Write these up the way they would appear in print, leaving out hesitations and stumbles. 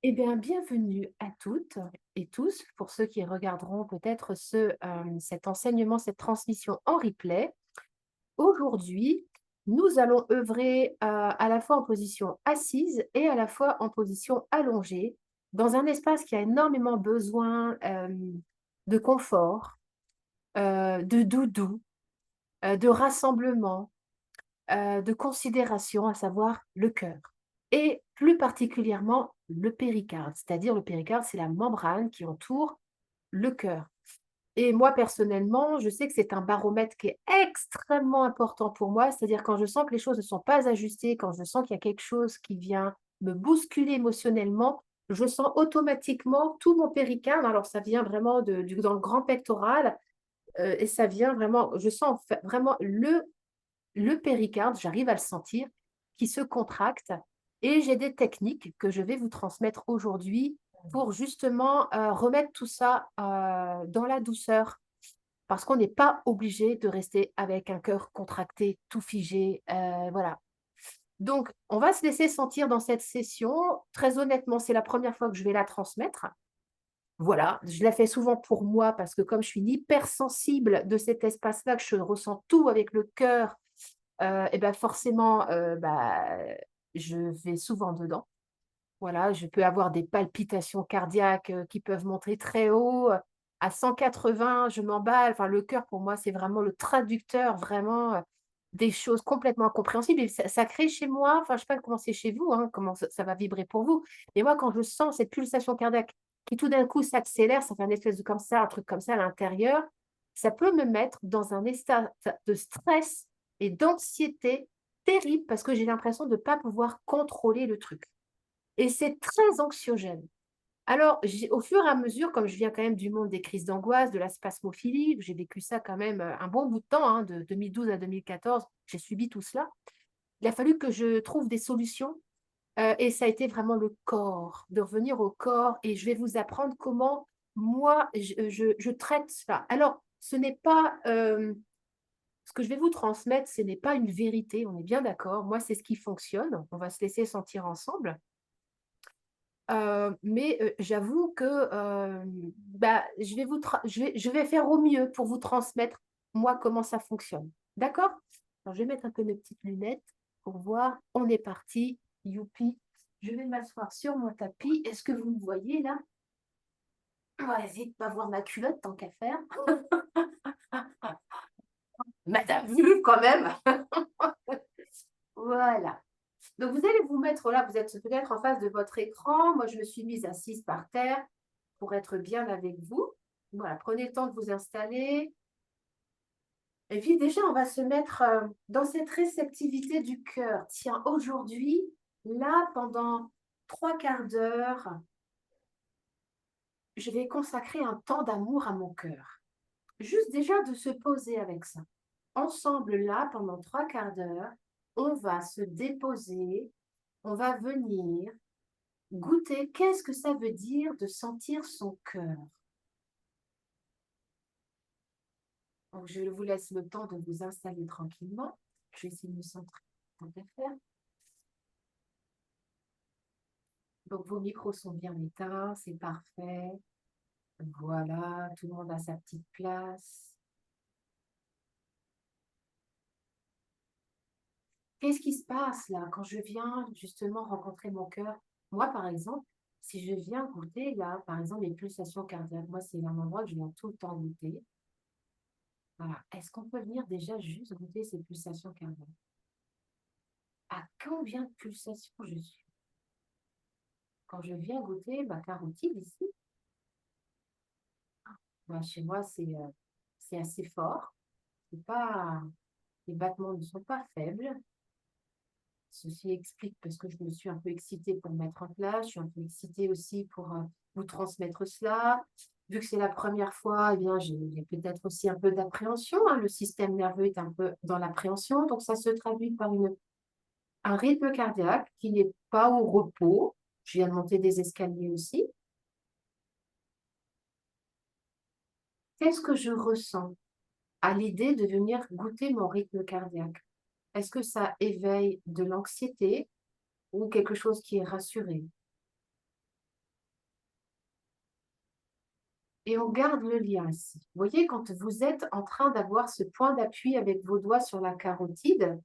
Eh bien, bienvenue à toutes et tous, pour ceux qui regarderont peut-être cet enseignement, cette transmission en replay. Aujourd'hui, nous allons œuvrer à la fois en position assise et à la fois en position allongée, dans un espace qui a énormément besoin de confort, de doudou, de rassemblement, de considération, à savoir le cœur. Et plus particulièrement le péricarde, c'est-à-dire le péricarde, c'est la membrane qui entoure le cœur. Et moi, personnellement, je sais que c'est un baromètre qui est extrêmement important pour moi, c'est-à-dire quand je sens que les choses ne sont pas ajustées, quand je sens qu'il y a quelque chose qui vient me bousculer émotionnellement, je sens automatiquement tout mon péricarde. Alors, ça vient vraiment dans le grand pectoral et ça vient vraiment, je sens vraiment le péricarde, j'arrive à le sentir, qui se contracte et j'ai des techniques que je vais vous transmettre aujourd'hui pour justement, remettre tout ça, dans la douceur. Parce qu'on n'est pas obligé de rester avec un cœur contracté, tout figé, voilà. Donc on va se laisser sentir dans cette session. Très honnêtement, c'est la première fois que je vais la transmettre. Voilà, je la fais souvent pour moi parce que comme je suis une hypersensible de cet espace-là, que je ressens tout avec le cœur, et bah, forcément, je vais souvent dedans. Voilà, je peux avoir des palpitations cardiaques, qui peuvent monter très haut, à 180, je m'emballe. Enfin, le cœur pour moi, c'est vraiment le traducteur vraiment, des choses complètement incompréhensibles et ça crée chez moi, enfin, je sais pas comment c'est chez vous, hein, comment ça va vibrer pour vous. Mais moi, quand je sens cette pulsation cardiaque qui tout d'un coup s'accélère, ça fait un espèce de comme ça, un truc comme ça à l'intérieur, ça peut me mettre dans un état de stress et d'anxiété terrible parce que j'ai l'impression de ne pas pouvoir contrôler le truc. Et c'est très anxiogène. Alors, j'ai au fur et à mesure, comme je viens quand même du monde des crises d'angoisse, de la spasmophilie, j'ai vécu ça quand même, un bon bout de temps, hein, de 2012 à 2014, j'ai subi tout cela. Il a fallu que je trouve des solutions, et ça a été vraiment le corps, de revenir au corps et je vais vous apprendre comment moi je traite cela. Alors, ce n'est pas, ce que je vais vous transmettre, ce n'est pas une vérité, on est bien d'accord. Moi, c'est ce qui fonctionne. On va se laisser sentir ensemble. J'avoue que, je vais faire au mieux pour vous transmettre, moi, comment ça fonctionne. D'accord? Alors je vais mettre un peu mes petites lunettes pour voir. On est parti, youpi. Je vais m'asseoir sur mon tapis. Est-ce que vous me voyez là? Vas-y, de pas voir ma culotte tant qu'à faire. Madame vue quand même! Voilà. Donc vous allez vous mettre là, vous êtes peut-être en face de votre écran. Moi, je me suis mise assise par terre pour être bien avec vous. Voilà, prenez le temps de vous installer. Et puis déjà, on va se mettre dans cette réceptivité du cœur. Tiens, aujourd'hui, là, pendant 3/4 d'heure, je vais consacrer un temps d'amour à mon cœur. Juste déjà de se poser avec ça. Ensemble, là, pendant 3/4 d'heure, on va se déposer, on va venir goûter. Qu'est-ce que ça veut dire de sentir son cœur? Donc, je vous laisse le temps de vous installer tranquillement. Je vais essayer de me centrer tant qu'à faire. Donc, vos micros sont bien éteints, c'est parfait. Voilà, tout le monde a sa petite place. Qu'est-ce qui se passe là quand je viens justement rencontrer mon cœur? Moi, par exemple, si je viens goûter là, par exemple, les pulsations cardiaques, moi, c'est un endroit que je viens tout le temps goûter. Voilà. Est-ce qu'on peut venir déjà juste goûter ces pulsations cardiaques? À combien de pulsations je suis? Quand je viens goûter ma carotide ici, chez moi, c'est assez fort. C'est pas, les battements ne sont pas faibles. Ceci explique parce que je me suis un peu excitée pour le mettre en place. Je suis un peu excitée aussi pour vous transmettre cela. Vu que c'est la première fois, eh bien, j'ai peut-être aussi un peu d'appréhension, hein. Le système nerveux est un peu dans l'appréhension. Donc, ça se traduit par un rythme cardiaque qui n'est pas au repos. Je viens de monter des escaliers aussi. Qu'est-ce que je ressens à l'idée de venir goûter mon rythme cardiaque? Est-ce que ça éveille de l'anxiété ou quelque chose qui est rassuré? Et on garde le lien ici. Vous voyez, quand vous êtes en train d'avoir ce point d'appui avec vos doigts sur la carotide,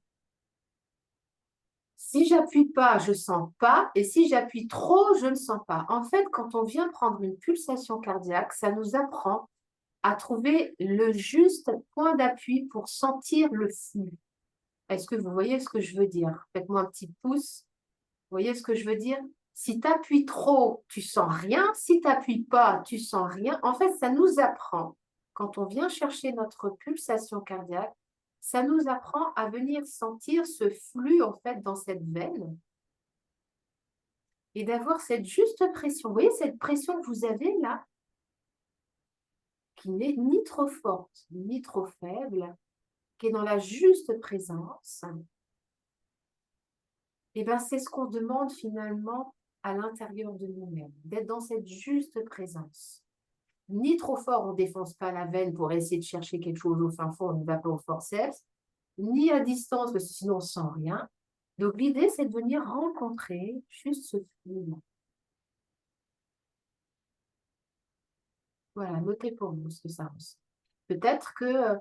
si j'appuie pas, je sens pas, et si j'appuie trop, je ne sens pas. En fait, quand on vient prendre une pulsation cardiaque, ça nous apprend à trouver le juste point d'appui pour sentir le flux. Est-ce que vous voyez ce que je veux dire? Faites-moi un petit pouce. Vous voyez ce que je veux dire? Si tu appuies trop, tu sens rien. Si tu n'appuies pas, tu sens rien. En fait, ça nous apprend, quand on vient chercher notre pulsation cardiaque, ça nous apprend à venir sentir ce flux, en fait, dans cette veine et d'avoir cette juste pression. Vous voyez cette pression que vous avez là, qui n'est ni trop forte, ni trop faible, qui est dans la juste présence. Et bien, c'est ce qu'on demande finalement à l'intérieur de nous-mêmes, d'être dans cette juste présence. Ni trop fort, on ne défonce pas la veine pour essayer de chercher quelque chose au fin fond, on ne va pas au forceps, ni à distance, parce que sinon on ne sent rien. Donc l'idée, c'est de venir rencontrer juste ce flux. Voilà, notez pour vous ce que ça ressent. Peut-être que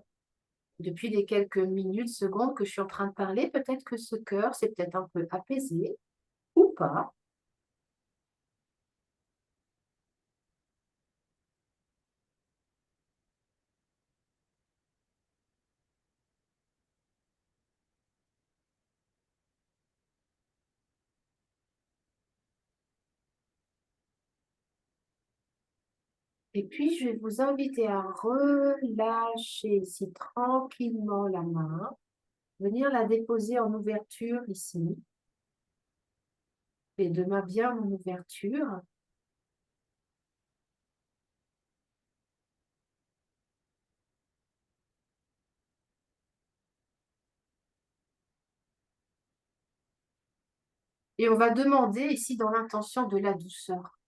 depuis les quelques minutes, secondes que je suis en train de parler, peut-être que ce cœur s'est peut-être un peu apaisé ou pas. Et puis, je vais vous inviter à relâcher ici tranquillement la main, venir la déposer en ouverture ici. Et de ma bien en ouverture. Et on va demander ici dans l'intention de la douceur.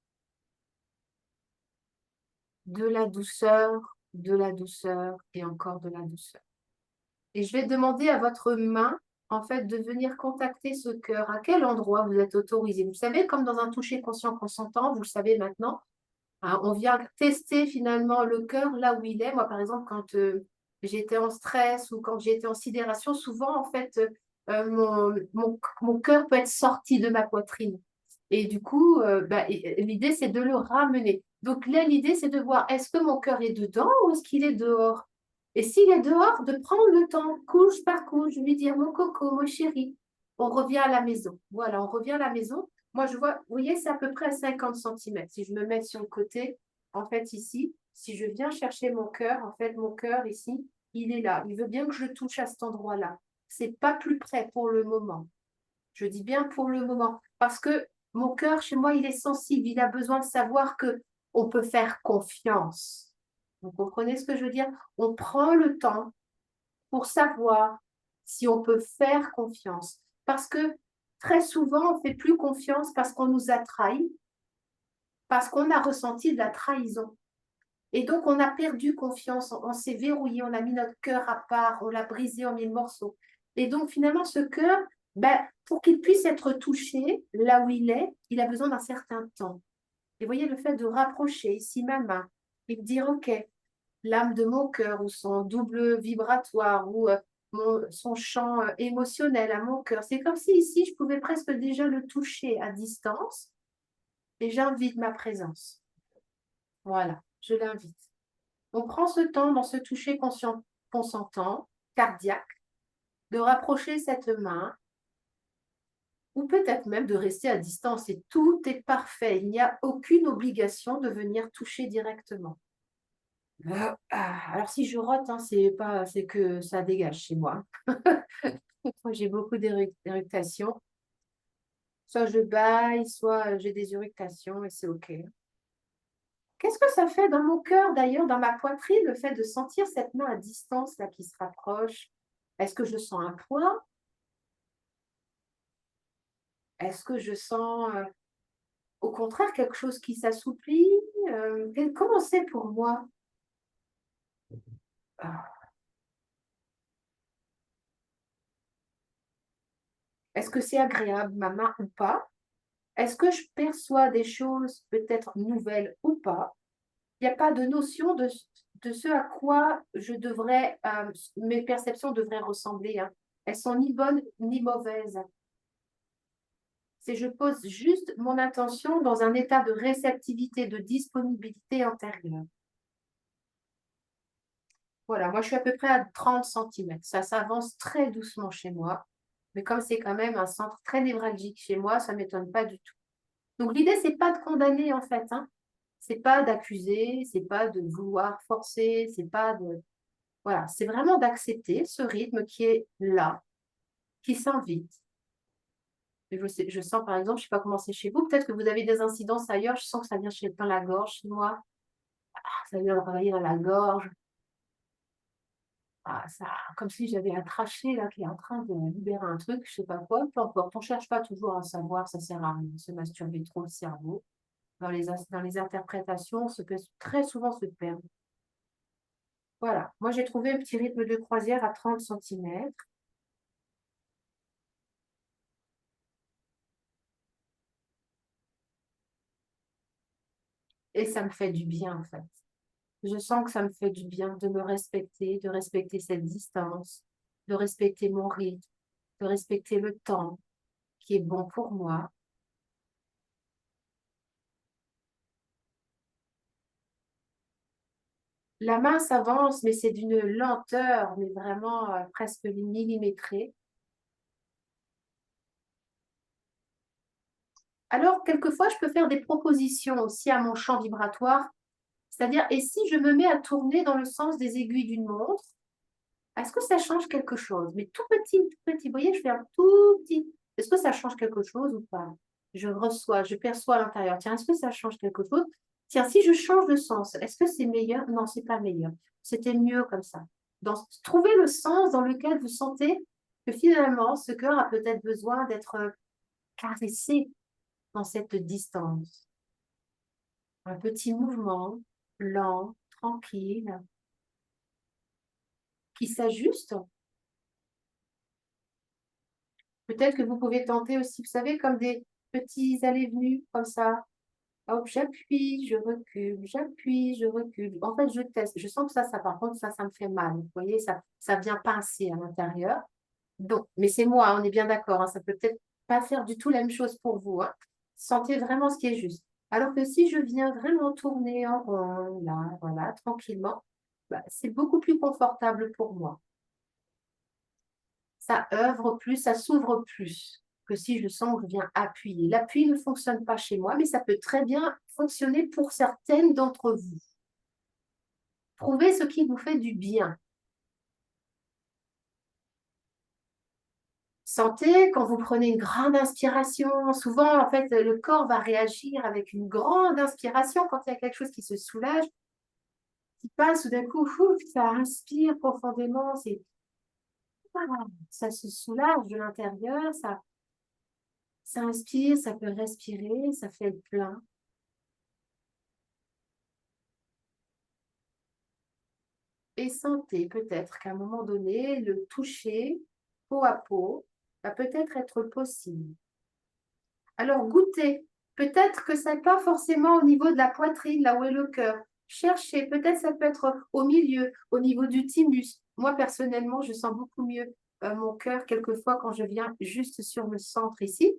De la douceur, de la douceur et encore de la douceur. Et je vais demander à votre main, en fait, de venir contacter ce cœur. À quel endroit vous êtes autorisé? Vous savez, comme dans un toucher conscient consentant, vous le savez maintenant, hein, on vient tester finalement le cœur là où il est. Moi, par exemple, quand j'étais en stress ou quand j'étais en sidération, souvent, en fait, mon cœur peut être sorti de ma poitrine. Et du coup, l'idée, c'est de le ramener. Donc là, l'idée, c'est de voir, est-ce que mon cœur est dedans ou est-ce qu'il est dehors? Et s'il est dehors, de prendre le temps, couche par couche, de lui dire, mon coco, mon chéri, on revient à la maison. Voilà, on revient à la maison. Moi, je vois, vous voyez, c'est à peu près à 50 centimètres. Si je me mets sur le côté, en fait, ici, si je viens chercher mon cœur, en fait, mon cœur ici, il est là. Il veut bien que je touche à cet endroit-là. C'est pas plus près pour le moment. Je dis bien pour le moment. Parce que mon cœur, chez moi, il est sensible. Il a besoin de savoir que on peut faire confiance. Vous comprenez ce que je veux dire? On prend le temps pour savoir si on peut faire confiance. Parce que très souvent, on ne fait plus confiance parce qu'on nous a trahis, parce qu'on a ressenti de la trahison. Et donc, on a perdu confiance, on s'est verrouillé, on a mis notre cœur à part, on l'a brisé en mille morceaux. Et donc, finalement, ce cœur, pour qu'il puisse être touché là où il a besoin d'un certain temps. Et voyez, le fait de rapprocher ici ma main et de dire, OK, l'âme de mon cœur ou son double vibratoire ou son champ émotionnel à mon cœur, c'est comme si ici, je pouvais presque déjà le toucher à distance et j'invite ma présence. Voilà, je l'invite. On prend ce temps dans ce toucher conscient, consentant, cardiaque, de rapprocher cette main ou peut-être même de rester à distance et tout est parfait. Il n'y a aucune obligation de venir toucher directement. Alors si je rote, hein, c'est que ça dégage chez moi. Moi, j'ai beaucoup d'éructations. Soit je baille, soit j'ai des éructations et c'est OK. Qu'est-ce que ça fait dans mon cœur, d'ailleurs, dans ma poitrine, le fait de sentir cette main à distance là qui se rapproche? Est-ce que je sens un poids? Est-ce que je sens, au contraire, quelque chose qui s'assouplit? Comment c'est pour moi? Ah, est-ce que c'est agréable, ma main, ou pas? Est-ce que je perçois des choses peut-être nouvelles ou pas? Il n'y a pas de notion de ce à quoi mes perceptions devraient ressembler, hein. Elles sont ni bonnes ni mauvaises. C'est je pose juste mon attention dans un état de réceptivité, de disponibilité intérieure. Voilà, moi je suis à peu près à 30 centimètres. Ça s'avance très doucement chez moi. Mais comme c'est quand même un centre très névralgique chez moi, ça ne m'étonne pas du tout. Donc l'idée, c'est pas de condamner en fait, hein. C'est pas d'accuser, c'est pas de vouloir forcer, c'est pas de. Voilà, c'est vraiment d'accepter ce rythme qui est là, qui s'invite. Et je sens par exemple, je sais pas comment c'est chez vous, peut-être que vous avez des incidences ailleurs, je sens que ça vient chez plein la gorge chez moi. Ça vient travailler dans la gorge. Ah, ça, comme si j'avais un trachet là qui est en train de libérer un truc, je sais pas quoi, peu importe. On cherche pas toujours à savoir, ça sert à rien de se masturber trop le cerveau. Dans les interprétations, on se peut très souvent se perdre. Voilà, moi j'ai trouvé un petit rythme de croisière à 30 centimètres et ça me fait du bien en fait. Je sens que ça me fait du bien de me respecter, de respecter cette distance, de respecter mon rythme, de respecter le temps qui est bon pour moi. La main s'avance, mais c'est d'une lenteur, mais vraiment presque millimétrée. Alors, quelquefois, je peux faire des propositions aussi à mon champ vibratoire, c'est-à-dire, et si je me mets à tourner dans le sens des aiguilles d'une montre, est-ce que ça change quelque chose? Mais tout petit, vous voyez, je fais un tout petit. Est-ce que ça change quelque chose ou pas? Je reçois, je perçois à l'intérieur. Tiens, est-ce que ça change quelque chose? Tiens, si je change de sens, est-ce que c'est meilleur? Non, c'est pas meilleur. C'était mieux comme ça. Trouvez le sens dans lequel vous sentez que finalement, ce cœur a peut-être besoin d'être caressé dans cette distance. Un petit mouvement lent, tranquille, qui s'ajuste. Peut-être que vous pouvez tenter aussi, vous savez, comme des petits allées-venues, comme ça. Hop, j'appuie, je recule, j'appuie, je recule. En fait, je teste. Je sens que ça, par contre, ça me fait mal. Vous voyez, ça vient pincer à l'intérieur. Donc, mais c'est moi, on est bien d'accord, hein, ça peut peut-être pas faire du tout la même chose pour vous, hein. Sentez vraiment ce qui est juste. Alors que si je viens vraiment tourner en rond, là, voilà, tranquillement, bah, c'est beaucoup plus confortable pour moi. Ça œuvre plus, ça s'ouvre plus que si je sens que je viens appuyer. L'appui ne fonctionne pas chez moi, mais ça peut très bien fonctionner pour certaines d'entre vous. Trouvez ce qui vous fait du bien. Sentez quand vous prenez une grande inspiration. Souvent, en fait, le corps va réagir avec une grande inspiration quand il y a quelque chose qui se soulage, qui passe tout d'un coup, ouf, ça inspire profondément. Ça se soulage de l'intérieur, ça inspire, ça peut respirer, ça fait le plein. Et sentez peut-être qu'à un moment donné, le toucher peau à peau va peut-être être possible. Alors goûtez. Peut-être que ce n'est pas forcément au niveau de la poitrine, là où est le cœur. Cherchez. Peut-être ça peut être au milieu, au niveau du thymus. Moi, personnellement, je sens beaucoup mieux mon cœur quelquefois quand je viens juste sur le centre ici.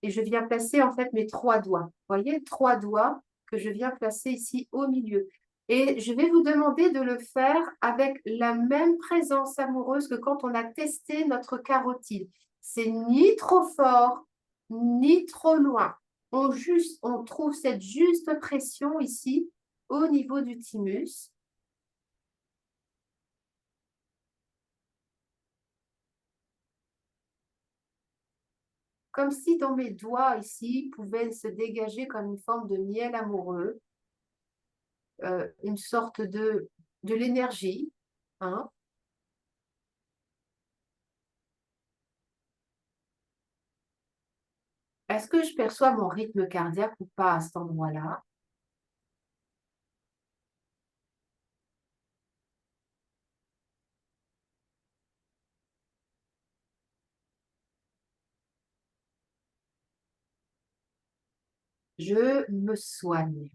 Et je viens placer en fait mes trois doigts. Vous voyez, trois doigts que je viens placer ici au milieu. Et je vais vous demander de le faire avec la même présence amoureuse que quand on a testé notre carotide. C'est ni trop fort, ni trop loin. On trouve cette juste pression ici au niveau du thymus. Comme si dans mes doigts ici pouvait se dégager comme une forme de miel amoureux, une sorte de l'énergie, hein. Est-ce que je perçois mon rythme cardiaque ou pas à cet endroit-là? Je me soigne.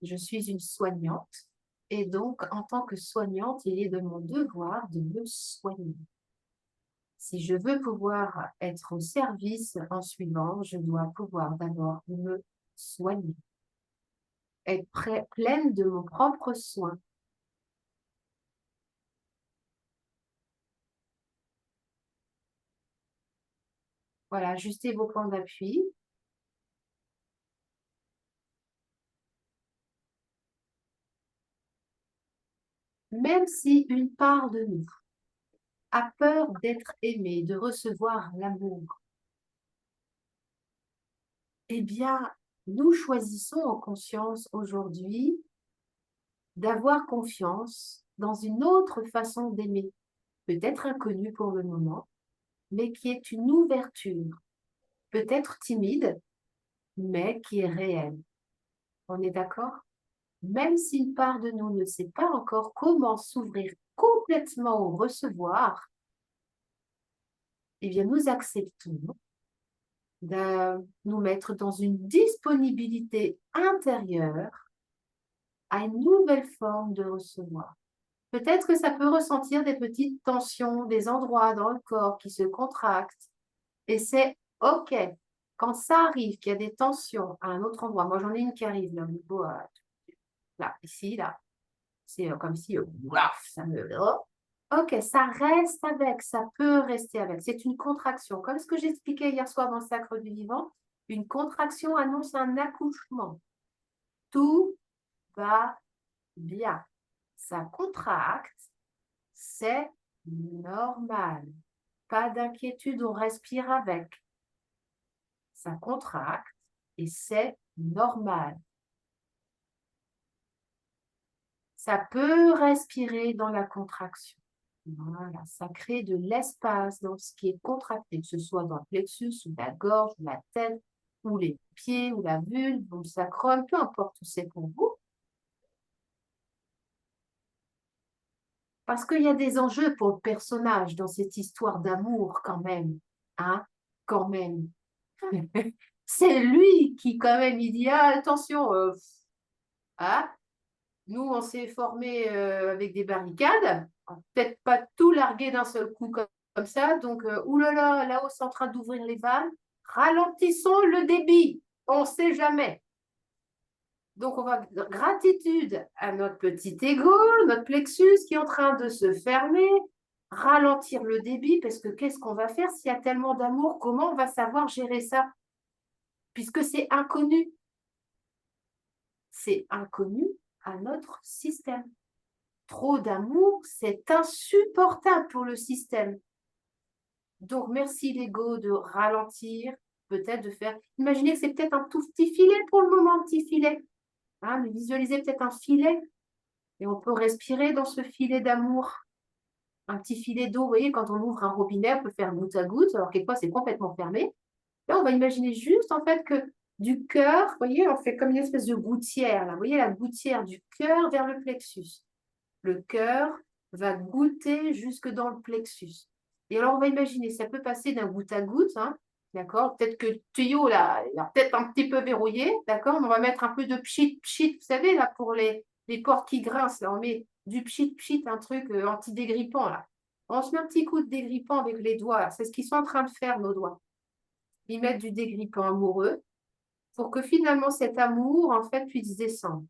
Je suis une soignante et donc, en tant que soignante, il est de mon devoir de me soigner. Si je veux pouvoir être au service en suivant, je dois pouvoir d'abord me soigner, être pleine de mon propre soin. Voilà, ajustez vos points d'appui. Même si une part de nous a peur d'être aimée, de recevoir l'amour, eh bien, nous choisissons en conscience aujourd'hui d'avoir confiance dans une autre façon d'aimer, peut-être inconnue pour le moment, mais qui est une ouverture, peut-être timide, mais qui est réelle. On est d'accord? Même si une part de nous ne sait pas encore comment s'ouvrir complètement au recevoir, eh bien, nous acceptons de nous mettre dans une disponibilité intérieure à une nouvelle forme de recevoir. Peut-être que ça peut ressentir des petites tensions, des endroits dans le corps qui se contractent. Et c'est OK. Quand ça arrive, qu'il y a des tensions à un autre endroit, moi j'en ai une qui arrive là, au niveau, là, ici, là, c'est comme si, waf, ça me... oh. OK, ça reste avec, ça peut rester avec. C'est une contraction. Comme ce que j'expliquais hier soir dans le Sacre du Vivant, une contraction annonce un accouchement. Tout va bien. Ça contracte, c'est normal. Pas d'inquiétude, on respire avec. Ça contracte et c'est normal. Ça peut respirer dans la contraction. Voilà, ça crée de l'espace dans ce qui est contracté, que ce soit dans le plexus, ou la gorge, ou la tête, ou les pieds, ou la vulve, ou le sacrum, peu importe où c'est pour vous. Parce qu'il y a des enjeux pour le personnage dans cette histoire d'amour quand même. Hein? Quand même. C'est lui qui quand même, il dit, ah, attention, hein? Nous, on s'est formé avec des barricades. Peut-être pas tout larguer d'un seul coup comme ça. Donc, oulala, là-haut, c'est en train d'ouvrir les vannes. Ralentissons le débit. On ne sait jamais. Donc, on va gratitude à notre petit ego, notre plexus qui est en train de se fermer, ralentir le débit, parce que qu'est-ce qu'on va faire s'il y a tellement d'amour? Comment on va savoir gérer ça? Puisque c'est inconnu. C'est inconnu à notre système. Trop d'amour, c'est insupportable pour le système. Donc, merci l'ego de ralentir, peut-être de faire... Imaginez que c'est peut-être un tout petit filet pour le moment, un petit filet. Hein, mais visualisez peut-être un filet et on peut respirer dans ce filet d'amour. Un petit filet d'eau, vous voyez, quand on ouvre un robinet, on peut faire goutte à goutte, alors quelquefois c'est complètement fermé. Là, on va imaginer juste en fait que du cœur, vous voyez, on fait comme une espèce de gouttière. Là. Vous voyez la gouttière du cœur vers le plexus. Le cœur va goûter jusque dans le plexus. Et alors, on va imaginer, ça peut passer d'un goutte à goutte, hein, d'accord? Peut-être que le tuyau, là, il a peut-être un petit peu verrouillé, d'accord? Mais on va mettre un peu de pchit, pchit, vous savez, là, pour les portes qui grincent, là, on met du pchit, pchit, un truc anti-dégrippant, là. On se met un petit coup de dégrippant avec les doigts, c'est ce qu'ils sont en train de faire, nos doigts. Ils mettent du dégrippant amoureux pour que finalement cet amour, en fait, puisse descendre.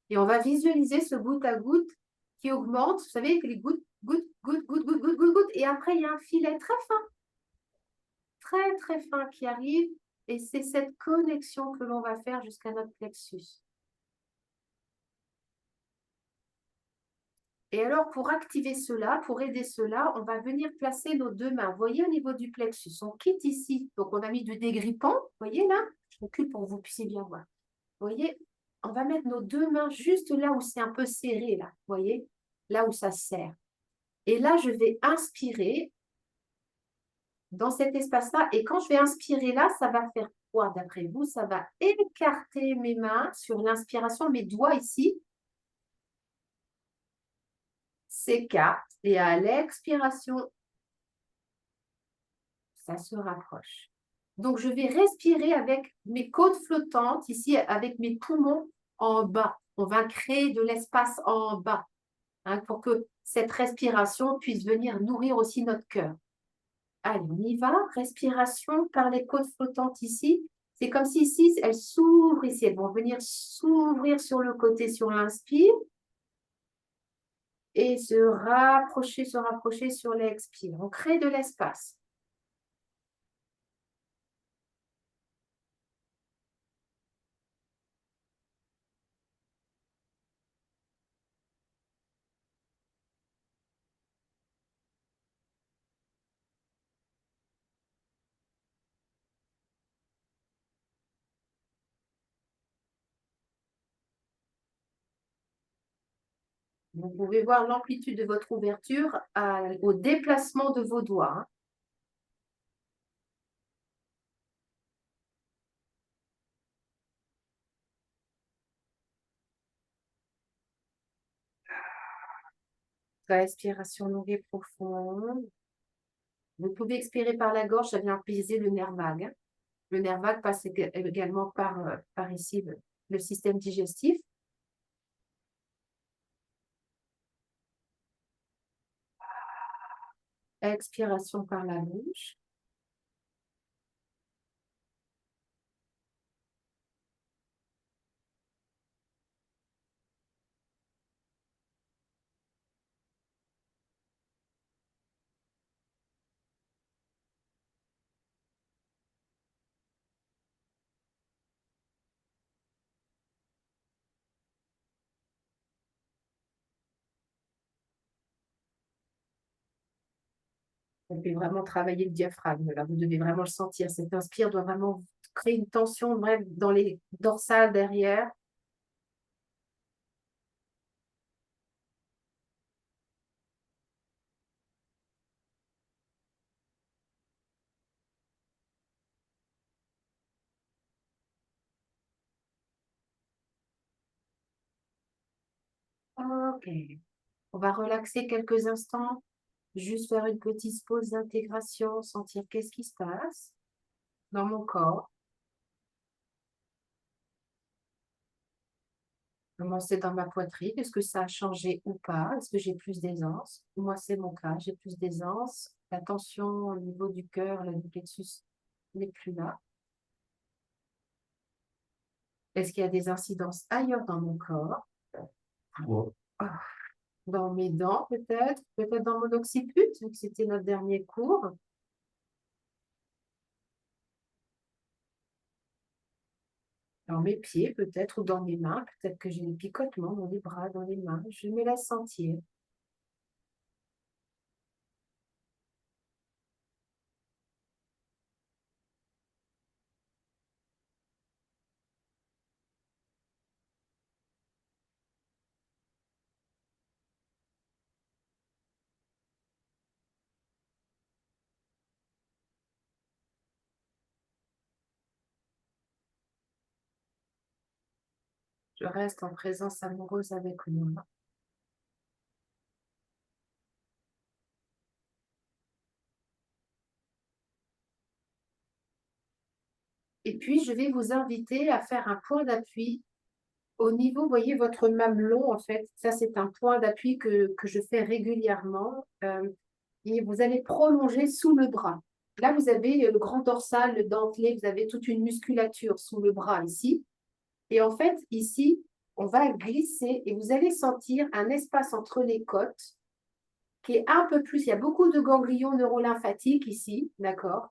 Et on va visualiser ce goutte à goutte qui augmente. Vous savez, que les gouttes, gouttes, gouttes, gouttes, gouttes, gouttes, gouttes, gouttes. Et après, il y a un filet très, très fin qui arrive. Et c'est cette connexion que l'on va faire jusqu'à notre plexus. Et alors, pour activer cela, pour aider cela, on va venir placer nos deux mains. Vous voyez, au niveau du plexus, on quitte ici. Donc, on a mis du dégrippant. Vous voyez là? Je recule pour que vous puissiez bien voir. Vous voyez, on va mettre nos deux mains juste là où c'est un peu serré, là. Vous voyez? Là où ça serre. Et là, je vais inspirer dans cet espace-là. Et quand je vais inspirer là, ça va faire quoi d'après vous? Ça va écarter mes mains sur l'inspiration. Mes doigts ici s'écartent. Et à l'expiration, ça se rapproche. Donc, je vais respirer avec mes côtes flottantes, ici, avec mes poumons en bas. On va créer de l'espace en bas, hein, pour que cette respiration puisse venir nourrir aussi notre cœur. Allez, on y va. Respiration par les côtes flottantes ici. C'est comme si ici, elles s'ouvrent ici. Elles vont venir s'ouvrir sur le côté sur l'inspire et se rapprocher sur l'expire. On crée de l'espace. Vous pouvez voir l'amplitude de votre ouverture au déplacement de vos doigts, hein. Respiration longue et profonde. Vous pouvez expirer par la gorge, ça vient apaiser le nerf vague, hein. Le nerf vague passe également par ici le système digestif. Expiration par la bouche. On peut vraiment travailler le diaphragme. Là, vous devez vraiment le sentir. Cet inspire doit vraiment créer une tension bref, dans les dorsales derrière. Ok. On va relaxer quelques instants, juste faire une petite pause d'intégration, sentir qu'est-ce qui se passe dans mon corps. Comment c'est dans ma poitrine? Est-ce que ça a changé ou pas? Est-ce que j'ai plus d'aisance? Moi, c'est mon cas, j'ai plus d'aisance. La tension au niveau du cœur, du plexus n'est plus là. Est-ce qu'il y a des incidences ailleurs dans mon corps? Ouais. Ah, dans mes dents, peut-être dans mon occiput, vu que c'était notre dernier cours. Dans mes pieds, peut-être, ou dans mes mains. Peut-être que j'ai des picotements dans les bras, dans les mains. Je me laisse sentir. Je reste en présence amoureuse avec moi. Et puis, je vais vous inviter à faire un point d'appui au niveau, vous voyez, votre mamelon, en fait. Ça, c'est un point d'appui que je fais régulièrement. Et vous allez prolonger sous le bras. Là, vous avez le grand dorsal, le dentelé, vous avez toute une musculature sous le bras ici. Et en fait, ici, on va glisser et vous allez sentir un espace entre les côtes qui est un peu plus. Il y a beaucoup de ganglions neurolymphatiques ici, d'accord?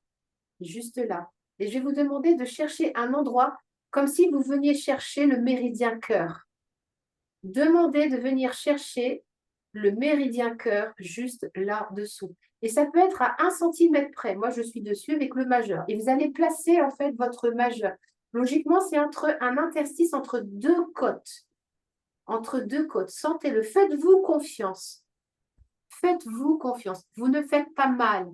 Juste là. Et je vais vous demander de chercher un endroit comme si vous veniez chercher le méridien cœur. Demandez de venir chercher le méridien cœur juste là-dessous. Et ça peut être à 1 cm près. Moi, je suis dessus avec le majeur. Et vous allez placer en fait votre majeur. Logiquement, c'est entre un interstice entre deux côtes. Entre deux côtes. Sentez-le. Faites-vous confiance. Faites-vous confiance. Vous ne faites pas mal.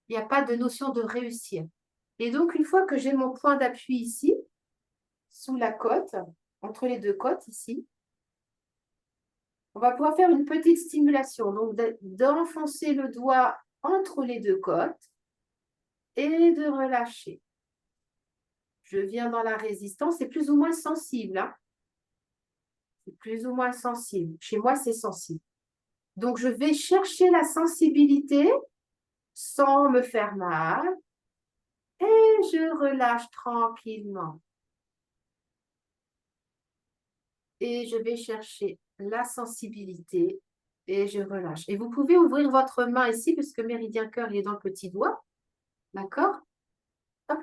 Il n'y a pas de notion de réussir. Et donc, une fois que j'ai mon point d'appui ici, sous la côte, entre les deux côtes ici, on va pouvoir faire une petite stimulation. Donc, d'enfoncer le doigt entre les deux côtes et de relâcher. Je viens dans la résistance, c'est plus ou moins sensible, hein. C'est plus ou moins sensible. Chez moi, c'est sensible. Donc, je vais chercher la sensibilité sans me faire mal et je relâche tranquillement. Et je vais chercher la sensibilité et je relâche. Et vous pouvez ouvrir votre main ici puisque méridien cœur, il est dans le petit doigt. D'accord? Hop.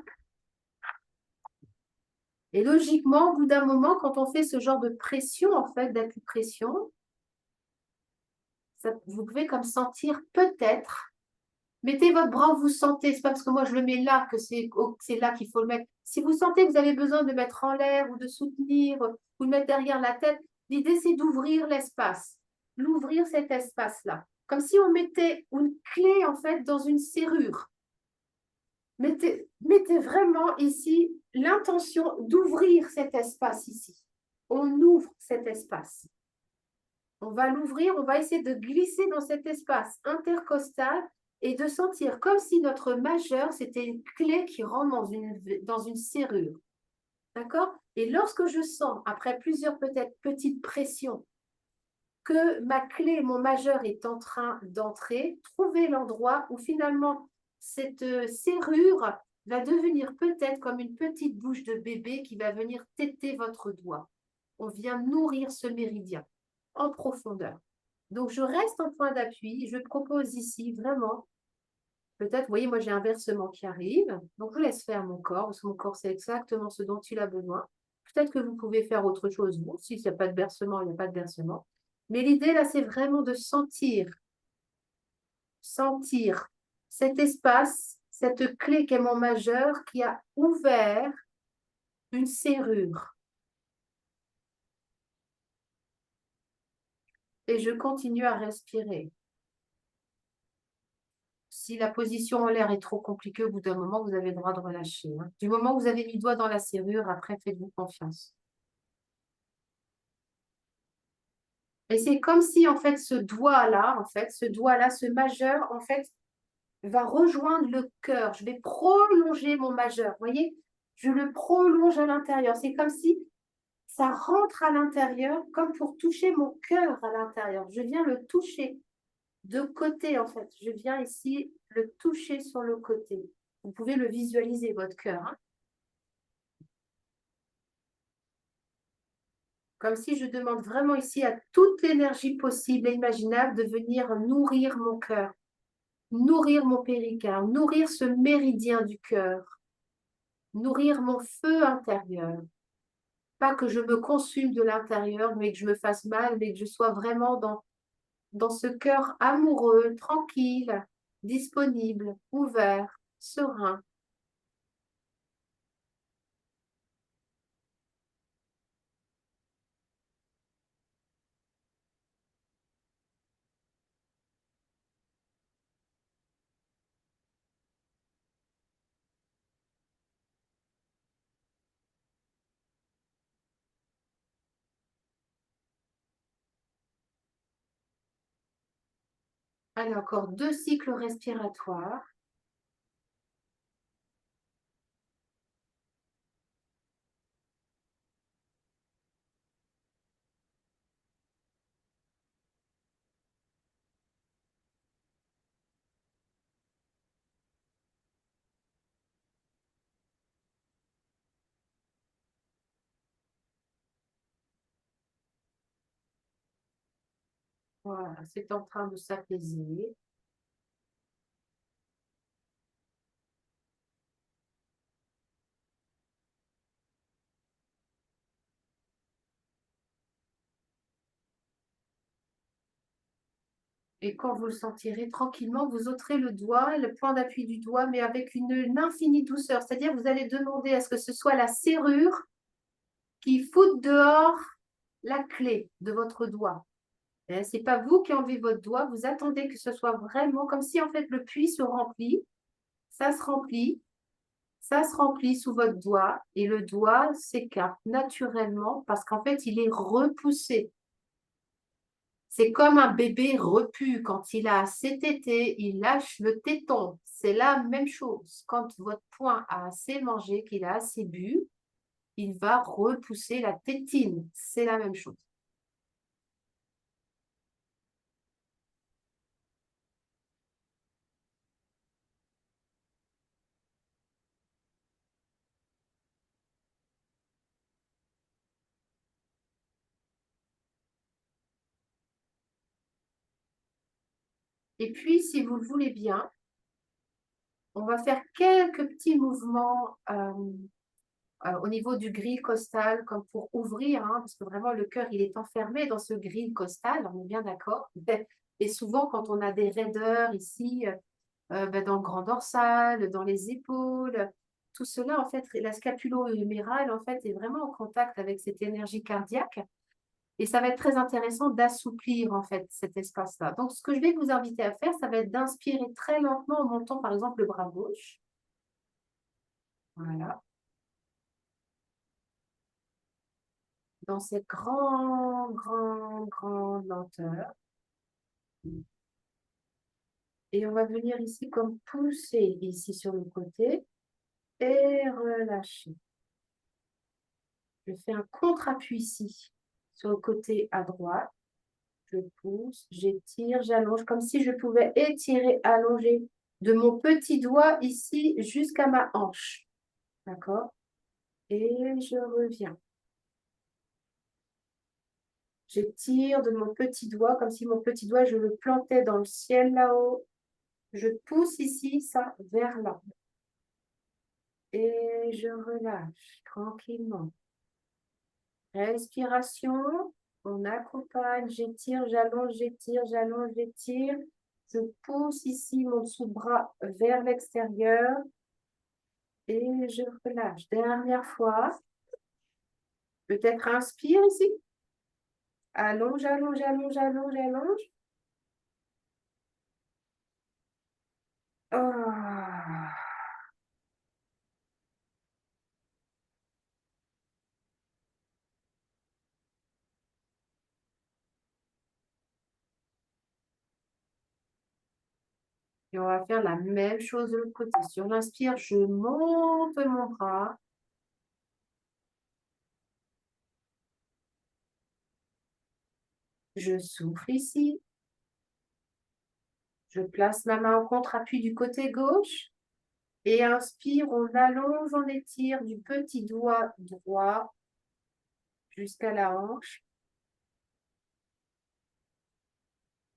Et logiquement, au bout d'un moment, quand on fait ce genre de pression, en fait, d'acupression, vous pouvez comme sentir peut-être. Mettez votre bras où vous sentez. C'est pas parce que moi je le mets là que c'est là qu'il faut le mettre. Si vous sentez que vous avez besoin de le mettre en l'air ou de soutenir ou de mettre derrière la tête, l'idée c'est d'ouvrir l'espace. L'ouvrir cet espace-là. Comme si on mettait une clé en fait dans une serrure. Mettez vraiment ici l'intention d'ouvrir cet espace ici. On ouvre cet espace. On va l'ouvrir, on va essayer de glisser dans cet espace intercostal et de sentir comme si notre majeur, c'était une clé qui rentre dans une serrure. D'accord? Et lorsque je sens, après plusieurs peut-être petites pressions, que ma clé, mon majeur est en train d'entrer, trouvez l'endroit où finalement cette serrure va devenir peut-être comme une petite bouche de bébé qui va venir téter votre doigt. On vient nourrir ce méridien en profondeur. Donc, je reste en point d'appui. Je propose ici vraiment, peut-être, vous voyez, moi j'ai un versement qui arrive. Donc, je laisse faire mon corps, parce que mon corps, c'est exactement ce dont il a besoin. Peut-être que vous pouvez faire autre chose, vous. S'il n'y a pas de versement, il n'y a pas de versement. Mais l'idée, là, c'est vraiment de sentir cet espace, cette clé qui est mon majeur, qui a ouvert une serrure. Et je continue à respirer. Si la position en l'air est trop compliquée, au bout d'un moment, vous avez le droit de relâcher. Hein. Du moment où vous avez mis le doigt dans la serrure, après, faites-vous confiance. Et c'est comme si, en fait, ce doigt-là, ce majeur, en fait, va rejoindre le cœur. Je vais prolonger mon majeur. Vous voyez? Je le prolonge à l'intérieur. C'est comme si ça rentre à l'intérieur, comme pour toucher mon cœur à l'intérieur. Je viens le toucher de côté, en fait. Je viens ici le toucher sur le côté. Vous pouvez le visualiser, votre cœur. Hein. Comme si je demande vraiment ici à toute l'énergie possible et imaginable de venir nourrir mon cœur, nourrir mon péricarde, nourrir ce méridien du cœur, nourrir mon feu intérieur. Pas que je me consume de l'intérieur, mais que je me fasse mal, mais que je sois vraiment dans ce cœur amoureux, tranquille, disponible, ouvert, serein. Allez, encore 2 cycles respiratoires. Voilà, c'est en train de s'apaiser. Et quand vous le sentirez tranquillement, vous ôterez le doigt, le point d'appui du doigt, mais avec une infinie douceur. C'est-à-dire, vous allez demander à ce que ce soit la serrure qui foute dehors la clé de votre doigt. Ce n'est pas vous qui enlevez votre doigt, vous attendez que ce soit vraiment comme si en fait le puits se remplit, ça se remplit, ça se remplit sous votre doigt et le doigt s'écarte naturellement parce qu'en fait il est repoussé. C'est comme un bébé repu. Quand il a assez tété, il lâche le téton. C'est la même chose. Quand votre poing a assez mangé, qu'il a assez bu, il va repousser la tétine. C'est la même chose. Et puis, si vous le voulez bien, on va faire quelques petits mouvements au niveau du grille costal, comme pour ouvrir, hein, parce que vraiment le cœur, il est enfermé dans ce grille costal, on est bien d'accord. Et souvent, quand on a des raideurs ici, ben, dans le grand dorsal, dans les épaules, tout cela, en fait, la scapulo-humérale, en fait, est vraiment en contact avec cette énergie cardiaque. Et ça va être très intéressant d'assouplir, en fait, cet espace-là. Donc, ce que je vais vous inviter à faire, ça va être d'inspirer très lentement en montant, par exemple, le bras gauche. Voilà. Dans cette grande lenteur. Et on va venir ici comme pousser ici sur le côté et relâcher. Je fais un contre-appui ici sur le côté à droite. Je pousse, j'étire, j'allonge, comme si je pouvais étirer, allonger de mon petit doigt ici jusqu'à ma hanche. D'accord? Et je reviens. J'étire de mon petit doigt, comme si mon petit doigt, je le plantais dans le ciel là-haut. Je pousse ici, ça, vers là. Et je relâche tranquillement. Respiration, on accompagne, j'étire, j'allonge, j'étire, j'allonge, j'étire. Je pousse ici mon sous-bras vers l'extérieur et je relâche. Dernière fois. Peut-être inspire ici. Allonge, allonge, allonge, allonge, allonge. Ah. Et on va faire la même chose de l'autre côté. Sur l'inspire, je monte mon bras. Je souffle ici. Je place ma main en contre-appui du côté gauche. Et inspire, on allonge, on étire du petit doigt droit jusqu'à la hanche.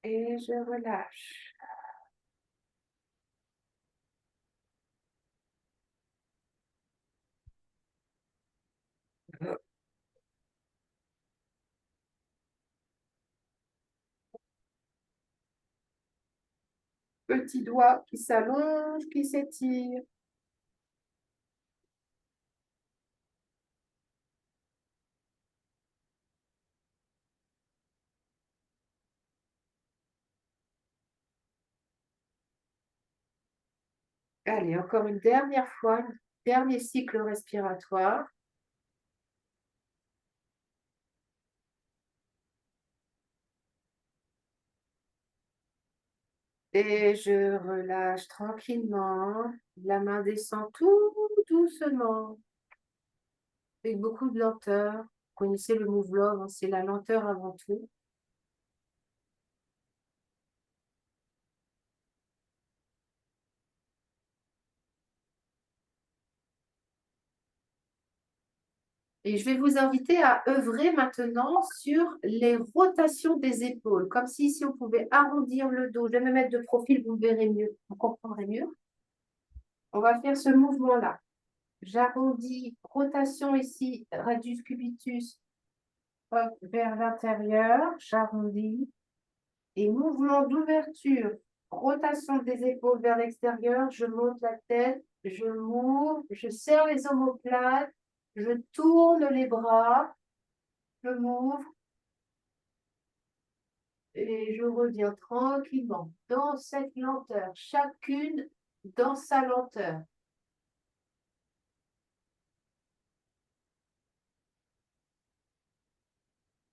Et je relâche. Petit doigt qui s'allonge, qui s'étire. Allez, encore une dernière fois, un dernier cycle respiratoire. Et je relâche tranquillement. La main descend tout doucement, avec beaucoup de lenteur. Vous connaissez le move love, hein, c'est la lenteur avant tout. Et je vais vous inviter à œuvrer maintenant sur les rotations des épaules, comme si on pouvait arrondir le dos. Je vais me mettre de profil, vous verrez mieux, vous comprendrez mieux. On va faire ce mouvement-là. J'arrondis, rotation ici, radius cubitus, hop, vers l'intérieur, j'arrondis. Et mouvement d'ouverture, rotation des épaules vers l'extérieur, je monte la tête, je m'ouvre, je serre les omoplates, je tourne les bras, je m'ouvre et je reviens tranquillement dans cette lenteur, chacune dans sa lenteur.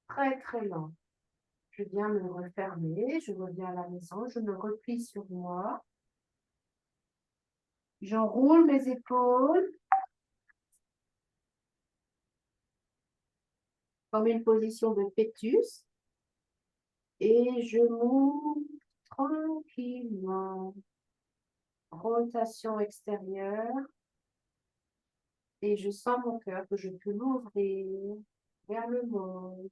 Très, très lent. Je viens me refermer, je reviens à la maison, je me replie sur moi. J'enroule mes épaules comme une position de fœtus et je m'ouvre tranquillement. Rotation extérieure et je sens mon cœur que je peux l'ouvrir vers le monde.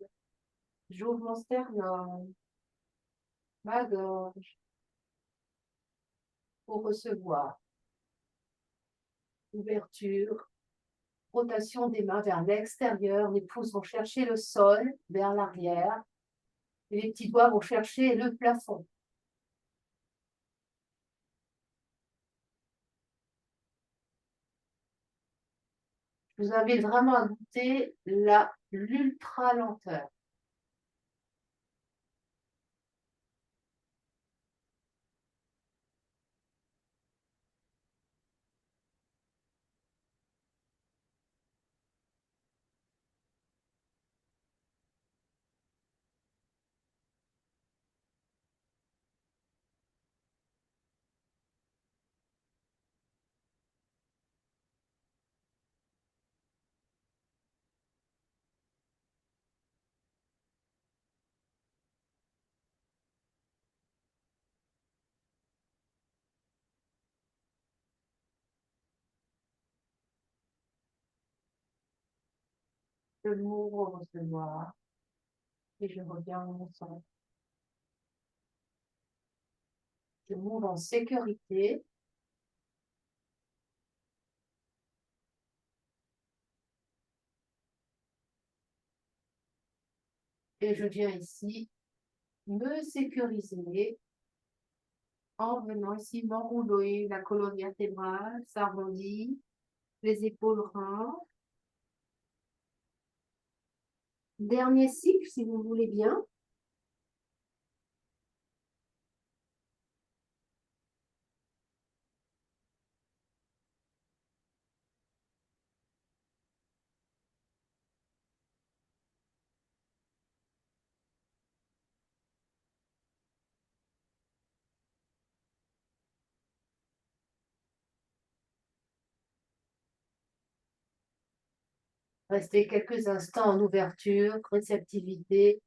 J'ouvre mon sternum, ma gorge, pour recevoir. Ouverture, rotation des mains vers l'extérieur. Les pouces vont chercher le sol vers l'arrière. Et les petits doigts vont chercher le plafond. Je vous invite vraiment à goûter l'ultra lenteur. Je m'ouvre au recevoir et je reviens en mon centre. Je m'ouvre en sécurité. Et je viens ici me sécuriser en venant ici m'enrouler la colonne vertébrale, s'arrondit, les épaules rentrent. Dernier cycle, si vous voulez bien. Restez quelques instants en ouverture, réceptivité.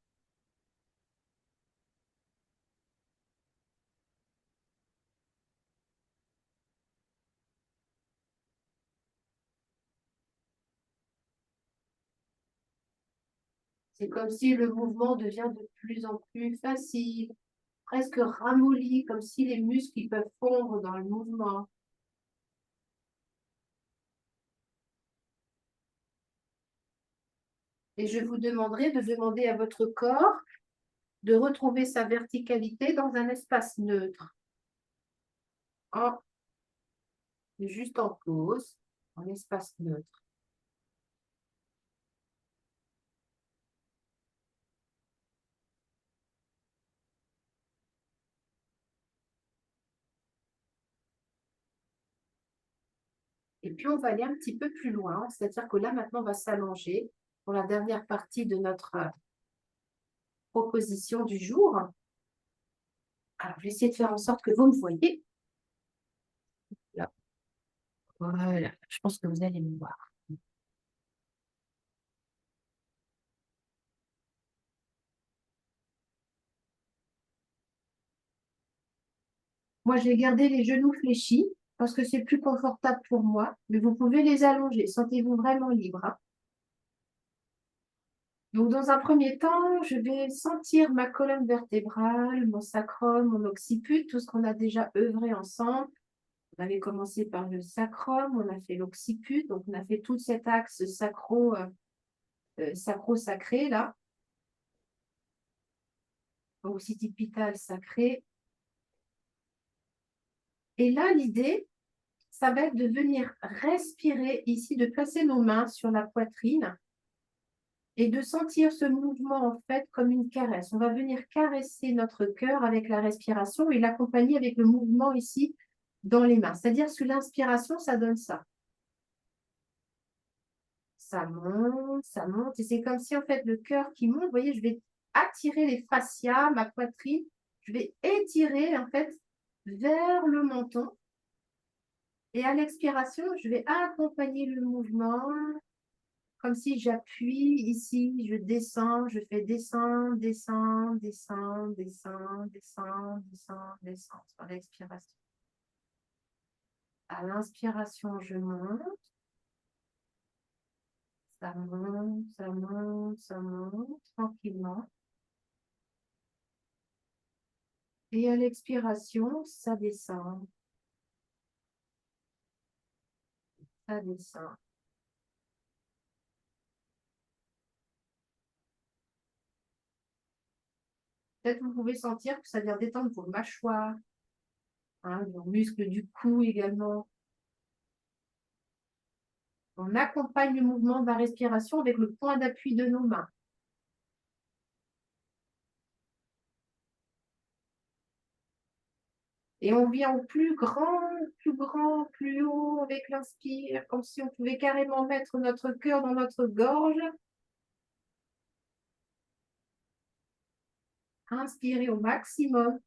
C'est comme si le mouvement devient de plus en plus facile, presque ramolli, comme si les muscles ils peuvent fondre dans le mouvement. Et je vous demanderai de demander à votre corps de retrouver sa verticalité dans un espace neutre, juste en pause, en espace neutre. Et puis, on va aller un petit peu plus loin, c'est-à-dire que là, maintenant, on va s'allonger pour la dernière partie de notre proposition du jour. Alors, je vais essayer de faire en sorte que vous me voyez. Là. Voilà, je pense que vous allez me voir. Moi, j'ai gardé les genoux fléchis parce que c'est plus confortable pour moi, mais vous pouvez les allonger. Sentez-vous vraiment libre. Hein. Donc, dans un premier temps, je vais sentir ma colonne vertébrale, mon sacrum, mon occiput, tout ce qu'on a déjà œuvré ensemble. On avait commencé par le sacrum, on a fait l'occiput, donc on a fait tout cet axe sacro-sacré, là. Occipital sacré. Et là, l'idée, ça va être de venir respirer ici, de placer nos mains sur la poitrine et de sentir ce mouvement en fait comme une caresse. On va venir caresser notre cœur avec la respiration et l'accompagner avec le mouvement ici dans les mains. C'est-à-dire sous l'inspiration, ça donne ça. Ça monte et c'est comme si en fait le cœur qui monte, vous voyez, je vais attirer les fascias, ma poitrine, je vais étirer en fait vers le menton. Et à l'expiration, je vais accompagner le mouvement comme si j'appuie ici, je descends, je fais descendre, descendre, descendre, descendre, descendre, descendre, descendre sur l'expiration. À l'inspiration, je monte. Ça monte, ça monte, ça monte tranquillement. Et à l'expiration, ça descend. ça descend. Peut-être vous pouvez sentir que ça vient détendre vos mâchoires, hein, vos muscles du cou également. On accompagne le mouvement de la respiration avec le point d'appui de nos mains. Et on vient au plus grand, plus haut avec l'inspire, comme si on pouvait carrément mettre notre cœur dans notre gorge. Inspirez au maximum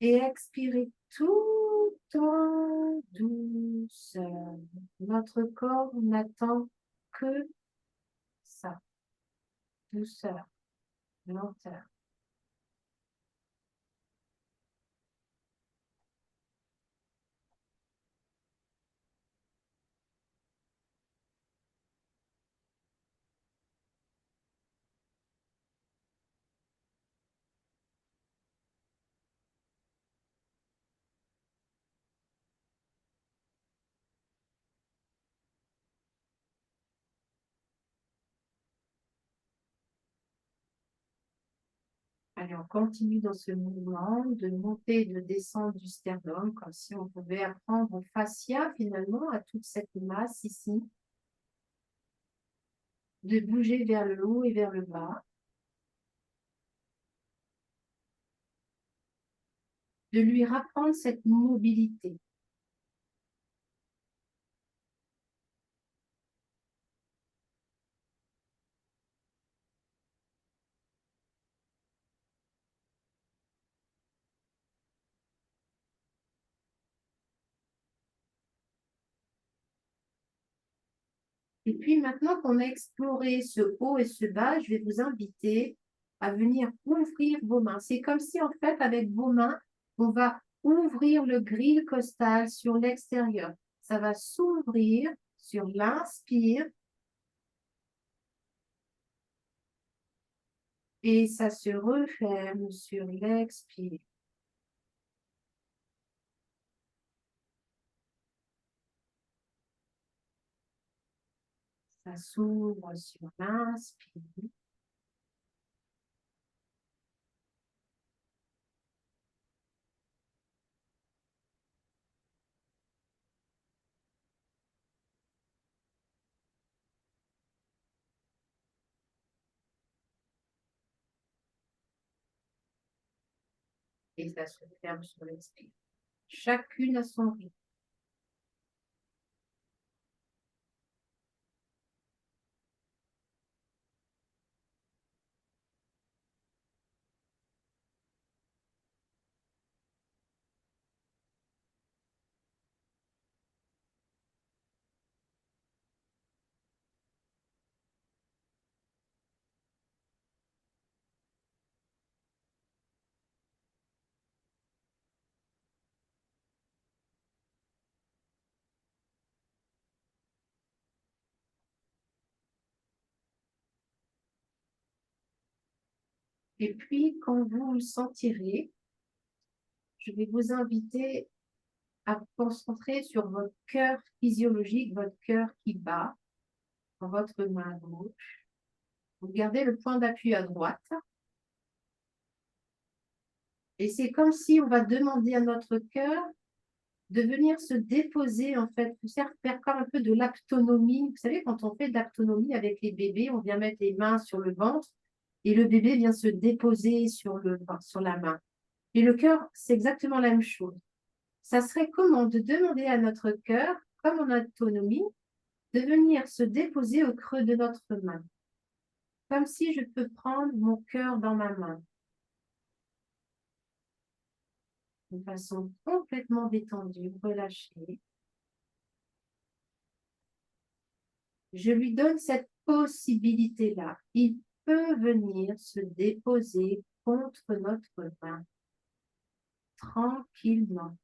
et expirez tout en douceur. Notre corps n'attend que ça. Douceur, lenteur. Allez, on continue dans ce mouvement de montée et de descente du sternum, comme si on pouvait apprendre au fascia finalement à toute cette masse ici, de bouger vers le haut et vers le bas, de lui rapprendre cette mobilité. Et puis maintenant qu'on a exploré ce haut et ce bas, je vais vous inviter à venir ouvrir vos mains. C'est comme si en fait avec vos mains, on va ouvrir le grille costal sur l'extérieur. Ça va s'ouvrir sur l'inspire et ça se referme sur l'expire. Ça s'ouvre sur l'inspire. Et ça se ferme sur l'expire. Chacune à son rythme. Et puis, quand vous le sentirez, je vais vous inviter à vous concentrer sur votre cœur physiologique, votre cœur qui bat dans votre main gauche. Vous gardez le point d'appui à droite. Et c'est comme si on va demander à notre cœur de venir se déposer, en fait, faire comme un peu de l'aptonomie. Vous savez, quand on fait de l'aptonomie avec les bébés, on vient mettre les mains sur le ventre et le bébé vient se déposer sur la main. Et le cœur, c'est exactement la même chose. Ça serait comment de demander à notre cœur, comme en autonomie, de venir se déposer au creux de notre main, comme si je peux prendre mon cœur dans ma main, de façon complètement détendue, relâchée. Je lui donne cette possibilité-là. Il peut venir se déposer contre notre main, tranquillement.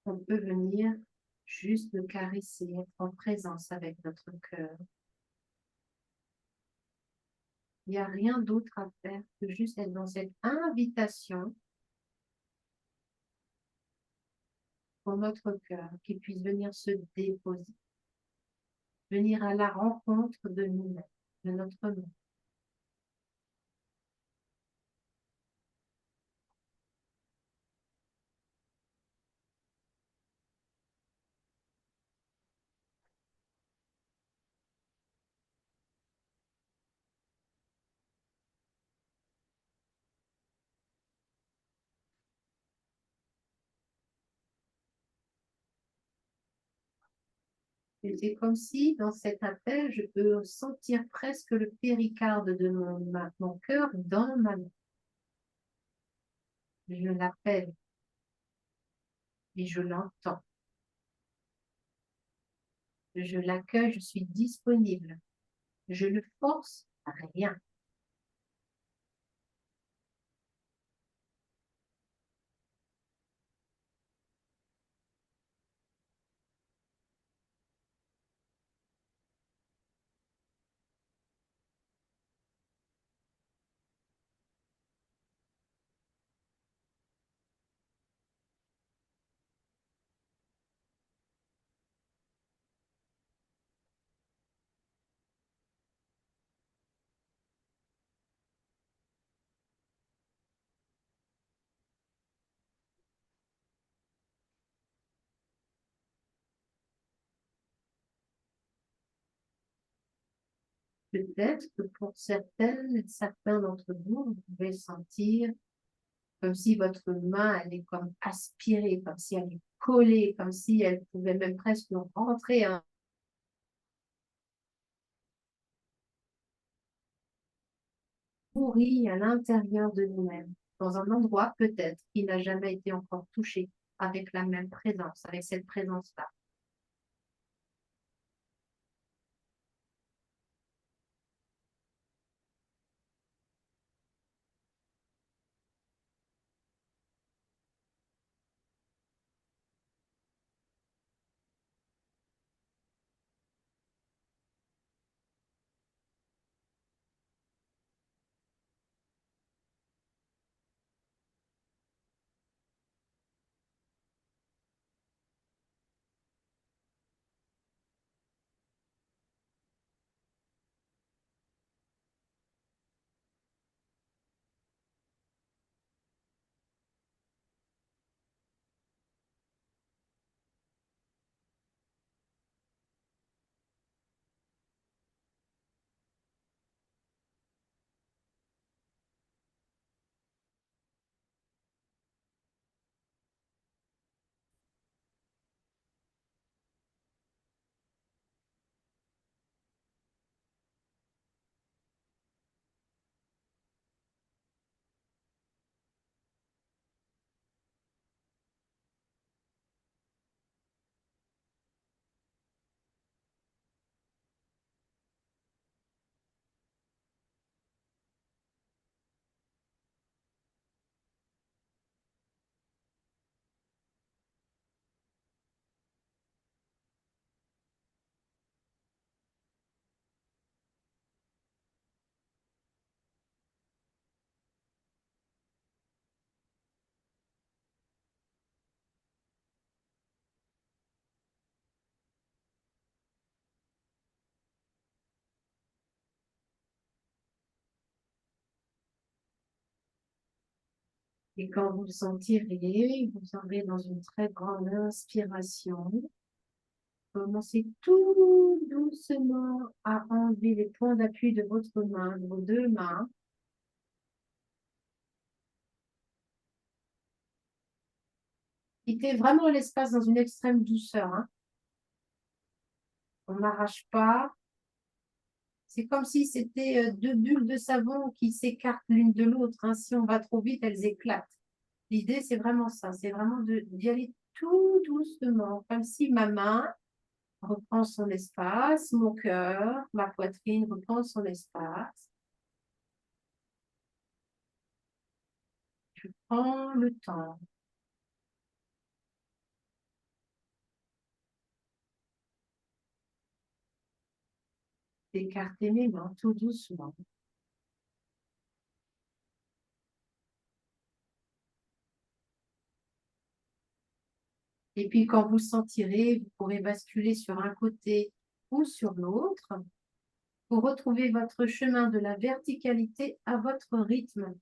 on peut venir juste le caresser, être en présence avec notre cœur. Il n'y a rien d'autre à faire que juste être dans cette invitation pour notre cœur, qui puisse venir se déposer, venir à la rencontre de nous-mêmes, de notre monde. Et c'est comme si, dans cet appel, je peux sentir presque le péricarde de mon cœur dans ma main. Je l'appelle et je l'entends. Je l'accueille, je suis disponible. Je ne force à rien. Peut-être que pour certains d'entre vous, vous pouvez sentir comme si votre main, elle est comme aspirée, comme si elle est collée, comme si elle pouvait même presque rentrer en pourri à l'intérieur de nous-mêmes, dans un endroit peut-être qui n'a jamais été encore touché avec la même présence, avec cette présence-là. Et quand vous le sentirez, vous aurez dans une très grande inspiration. Commencez tout doucement à enlever les points d'appui de votre main, de vos deux mains. Quittez vraiment l'espace dans une extrême douceur, hein. On n'arrache pas. C'est comme si c'était deux bulles de savon qui s'écartent l'une de l'autre, hein. Si on va trop vite, elles éclatent. L'idée, c'est vraiment ça. C'est vraiment d'y aller tout doucement, comme si ma main reprend son espace, mon cœur, ma poitrine reprend son espace. Je prends le temps. d'écarter mes mains tout doucement. Et puis, quand vous le sentirez, vous pourrez basculer sur un côté ou sur l'autre pour retrouver votre chemin de la verticalité à votre rythme.